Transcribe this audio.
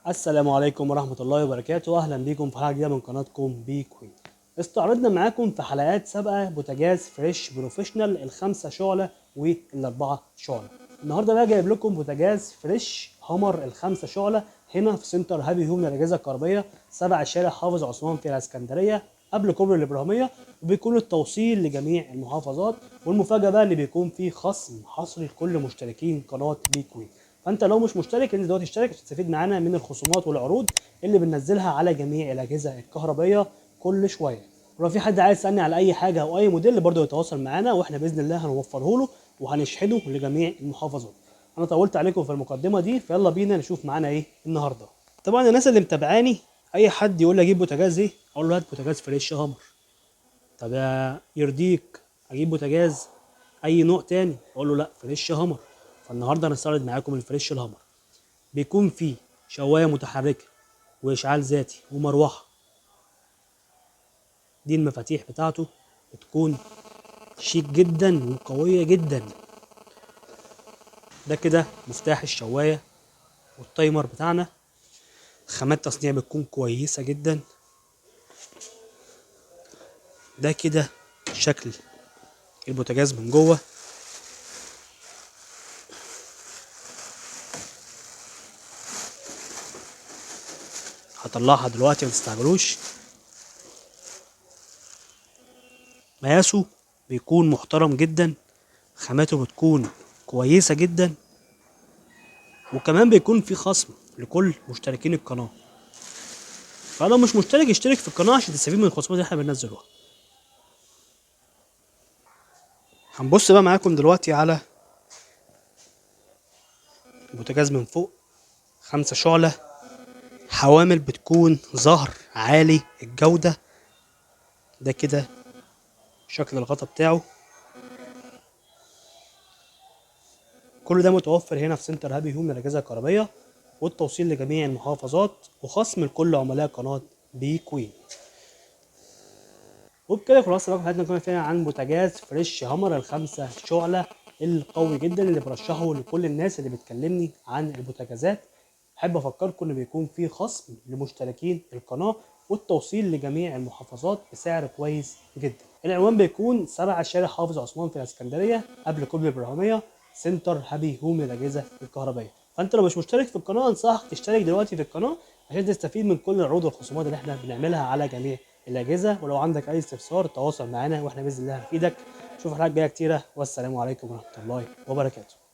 السلام عليكم ورحمة الله وبركاته. أهلا بيكم في حلقة جديدة من قناتكم بي كوين. استعرضنا معاكم في حلقات سابقة بوتاجاز فريش بروفيشنال ال5 شعلة وال4 شعلة. النهاردة بقى جايب لكم بوتاجاز فريش هامر ال5 شعلة هنا في سنتر هابي هوم للأجهزة الكهربائية 7 شارع حافظ عثمان في الإسكندرية قبل كوبري الإبراهيمية، وبيكون التوصيل لجميع المحافظات. والمفاجأة بقى إن بيكون في خصم حصري لكل مشتركين قناة بي كوين. فانت لو مش مشترك انزل دلوقتي اشترك عشان تستفيد معانا من الخصومات والعروض اللي بننزلها على جميع الاجهزه الكهربائيه كل شويه. ولو في حد عايز يسالني على اي حاجه او اي موديل برضه يتواصل معانا واحنا باذن الله هنوفره له وهنشحنه لجميع المحافظات. انا طولت عليكم في المقدمه دي، فيلا بينا نشوف معانا ايه النهارده. طبعا الناس اللي متابعاني اي حد يقول لي اجيب بوتاجاز ايه اقول له هات بوتاجاز فريش هامر. طب يرضيك اجيب بوتاجاز اي نوع تاني اقول له لا فريش هامر. فالنهارده هنستعرض معاكم الفريش الهامر. بيكون فيه شواية متحركة وإشعال ذاتي ومروحة. دي المفاتيح بتاعته بتكون شيك جدا وقوية جدا. ده كده مفتاح الشواية والتايمر بتاعنا. خامات تصنيع بتكون كويسة جدا. ده كده شكل البوتاجاز من جوه. هطلعها دلوقتي متستعجلوش. مقاسه بيكون محترم جدا، خاماته بتكون كويسة جدا، وكمان بيكون في خصم لكل مشتركين القناة. فلو مش مشترك اشترك في القناة عشان تستفيد من الخصومات اللي احنا بننزلها. هنبص بقى معاكم دلوقتي على البوتاجاز من فوق. 5 شعلة، حوامل بتكون ظهر عالي الجودة. ده كده شكل الغطا بتاعه. كل ده متوفر هنا في سنتر هابي هوم للأجهزة الكهربائية، والتوصيل لجميع المحافظات وخصم لكل عملاء قناة بي كوين. وبكده خلاص بقى حلقتنا كنا فيها عن بوتاجاز فريش هامر ال5 شعلة القوي جدا اللي برشحه لكل الناس اللي بتكلمني عن البوتاجازات. احب افكركم ان بيكون في خصم لمشتركين القناه والتوصيل لجميع المحافظات بسعر كويس جدا. العنوان بيكون 7 شارع حافظ عثمان في الاسكندريه قبل كوبري الابراهيميه، سنتر هابي هوم للاجهزه الكهربائيه. فانت لو مش مشترك في القناه انصحك تشترك دلوقتي في القناه عشان تستفيد من كل العروض والخصومات اللي احنا بنعملها على جميع الاجهزه. ولو عندك اي استفسار تواصل معنا واحنا باذن الله هنفيدك. اشوف حلقات جايه كتيره، والسلام عليكم ورحمه الله وبركاته.